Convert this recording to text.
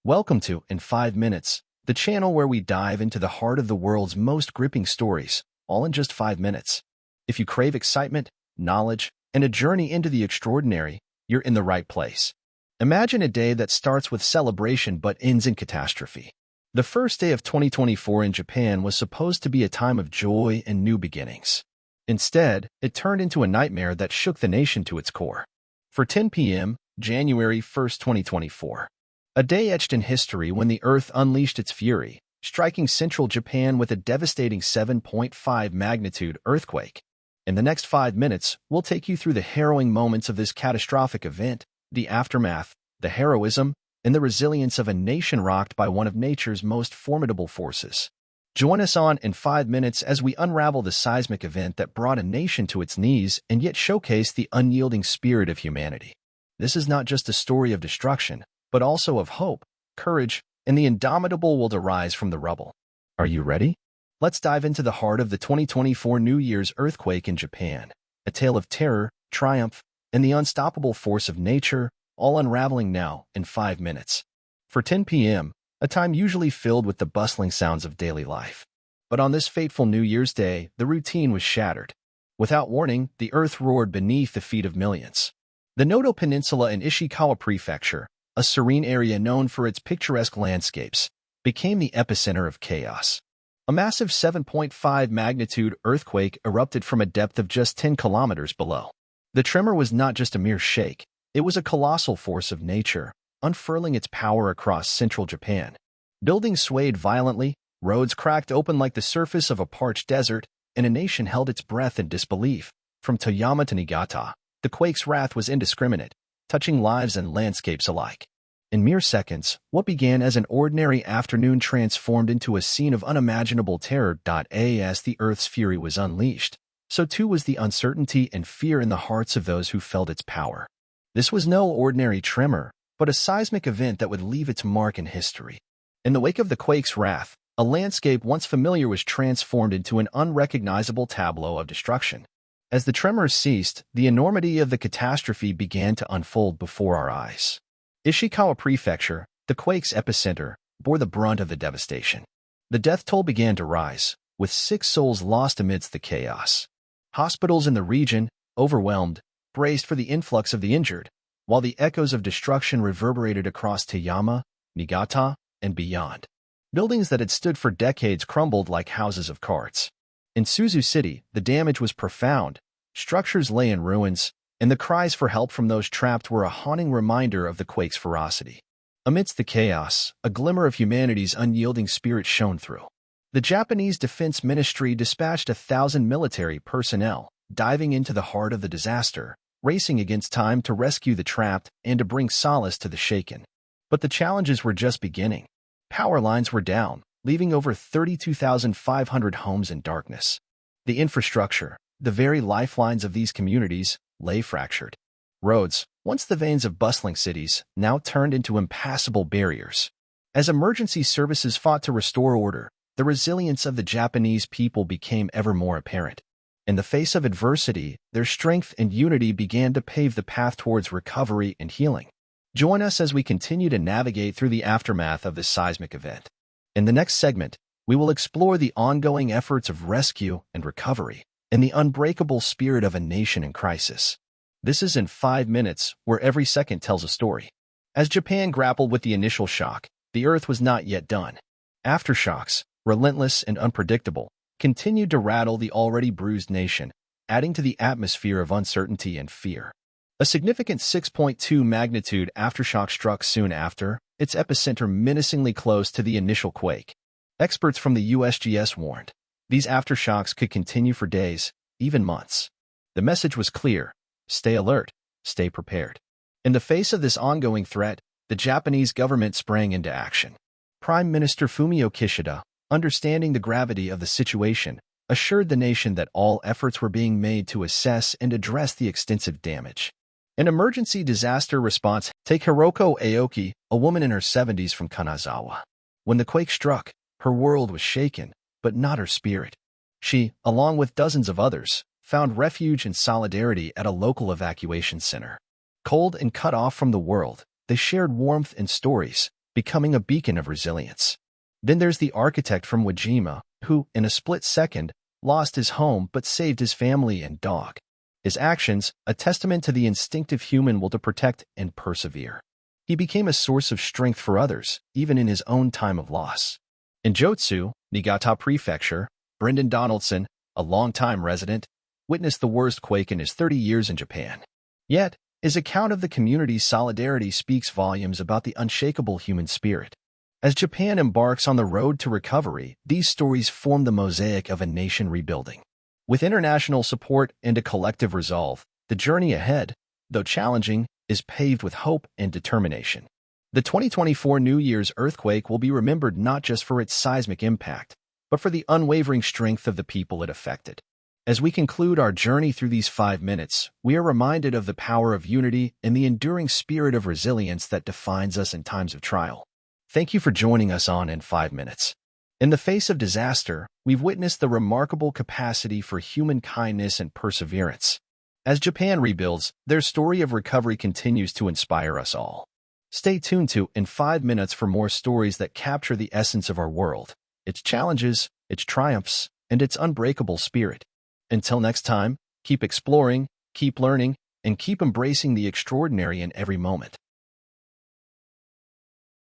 Welcome to In 5 Minutes, the channel where we dive into the heart of the world's most gripping stories, all in just 5 minutes. If you crave excitement, knowledge, and a journey into the extraordinary, you're in the right place. Imagine a day that starts with celebration but ends in catastrophe. The first day of 2024 in Japan was supposed to be a time of joy and new beginnings. Instead, it turned into a nightmare that shook the nation to its core. For 10 p.m., January 1st, 2024. A day etched in history when the Earth unleashed its fury, striking central Japan with a devastating 7.5 magnitude earthquake. In the next 5 minutes, we'll take you through the harrowing moments of this catastrophic event, the aftermath, the heroism, and the resilience of a nation rocked by one of nature's most formidable forces. Join us on In 5 Minutes as we unravel the seismic event that brought a nation to its knees and yet showcased the unyielding spirit of humanity. This is not just a story of destruction, but also of hope, courage, and the indomitable will to rise from the rubble. Are you ready? Let's dive into the heart of the 2024 New Year's earthquake in Japan, a tale of terror, triumph, and the unstoppable force of nature, all unraveling now in 5 minutes. For 10 p.m., a time usually filled with the bustling sounds of daily life. But on this fateful New Year's Day, the routine was shattered. Without warning, the earth roared beneath the feet of millions. The Noto Peninsula in Ishikawa Prefecture, a serene area known for its picturesque landscapes, became the epicenter of chaos. A massive 7.5 magnitude earthquake erupted from a depth of just 10 kilometers below. The tremor was not just a mere shake, it was a colossal force of nature, unfurling its power across central Japan. Buildings swayed violently, roads cracked open like the surface of a parched desert, and a nation held its breath in disbelief. From Toyama to Niigata, the quake's wrath was indiscriminate, touching lives and landscapes alike. In mere seconds, what began as an ordinary afternoon transformed into a scene of unimaginable terror. As the Earth's fury was unleashed, so too was the uncertainty and fear in the hearts of those who felt its power. This was no ordinary tremor, but a seismic event that would leave its mark in history. In the wake of the quake's wrath, a landscape once familiar was transformed into an unrecognizable tableau of destruction. As the tremors ceased, the enormity of the catastrophe began to unfold before our eyes. Ishikawa Prefecture, the quake's epicenter, bore the brunt of the devastation. The death toll began to rise, with 6 souls lost amidst the chaos. Hospitals in the region, overwhelmed, braced for the influx of the injured, while the echoes of destruction reverberated across Toyama, Niigata, and beyond. Buildings that had stood for decades crumbled like houses of cards. In Suzu City, the damage was profound. Structures lay in ruins, and the cries for help from those trapped were a haunting reminder of the quake's ferocity. Amidst the chaos, a glimmer of humanity's unyielding spirit shone through. The Japanese Defense Ministry dispatched 1,000 military personnel, diving into the heart of the disaster, racing against time to rescue the trapped and to bring solace to the shaken. But the challenges were just beginning. Power lines were down, leaving over 32,500 homes in darkness. The infrastructure, the very lifelines of these communities, lay fractured. Roads, once the veins of bustling cities, now turned into impassable barriers. As emergency services fought to restore order, the resilience of the Japanese people became ever more apparent. In the face of adversity, their strength and unity began to pave the path towards recovery and healing. Join us as we continue to navigate through the aftermath of this seismic event. In the next segment, we will explore the ongoing efforts of rescue and recovery, and the unbreakable spirit of a nation in crisis. This is In 5 Minutes, where every second tells a story. As Japan grappled with the initial shock, the Earth was not yet done. Aftershocks, relentless and unpredictable, continued to rattle the already bruised nation, adding to the atmosphere of uncertainty and fear. A significant 6.2 magnitude aftershock struck soon after, its epicenter menacingly close to the initial quake. Experts from the USGS warned, these aftershocks could continue for days, even months. The message was clear: stay alert, stay prepared. In the face of this ongoing threat, the Japanese government sprang into action. Prime Minister Fumio Kishida, understanding the gravity of the situation, assured the nation that all efforts were being made to assess and address the extensive damage. An emergency disaster response. Take Hiroko Aoki, a woman in her 70s from Kanazawa. When the quake struck, her world was shaken, but not her spirit. She, along with dozens of others, found refuge and solidarity at a local evacuation center. Cold and cut off from the world, they shared warmth and stories, becoming a beacon of resilience. Then there's the architect from Wajima, who, in a split second, lost his home but saved his family and dog. His actions, a testament to the instinctive human will to protect and persevere. He became a source of strength for others, even in his own time of loss. In Jotsu, Niigata Prefecture, Brendan Donaldson, a longtime resident, witnessed the worst quake in his 30 years in Japan. Yet, his account of the community's solidarity speaks volumes about the unshakable human spirit. As Japan embarks on the road to recovery, these stories form the mosaic of a nation rebuilding. With international support and a collective resolve, the journey ahead, though challenging, is paved with hope and determination. The 2024 New Year's earthquake will be remembered not just for its seismic impact, but for the unwavering strength of the people it affected. As we conclude our journey through these 5 minutes, we are reminded of the power of unity and the enduring spirit of resilience that defines us in times of trial. Thank you for joining us on In 5 Minutes. In the face of disaster, we've witnessed the remarkable capacity for human kindness and perseverance. As Japan rebuilds, their story of recovery continues to inspire us all. Stay tuned to In 5 Minutes for more stories that capture the essence of our world, its challenges, its triumphs, and its unbreakable spirit. Until next time, keep exploring, keep learning, and keep embracing the extraordinary in every moment.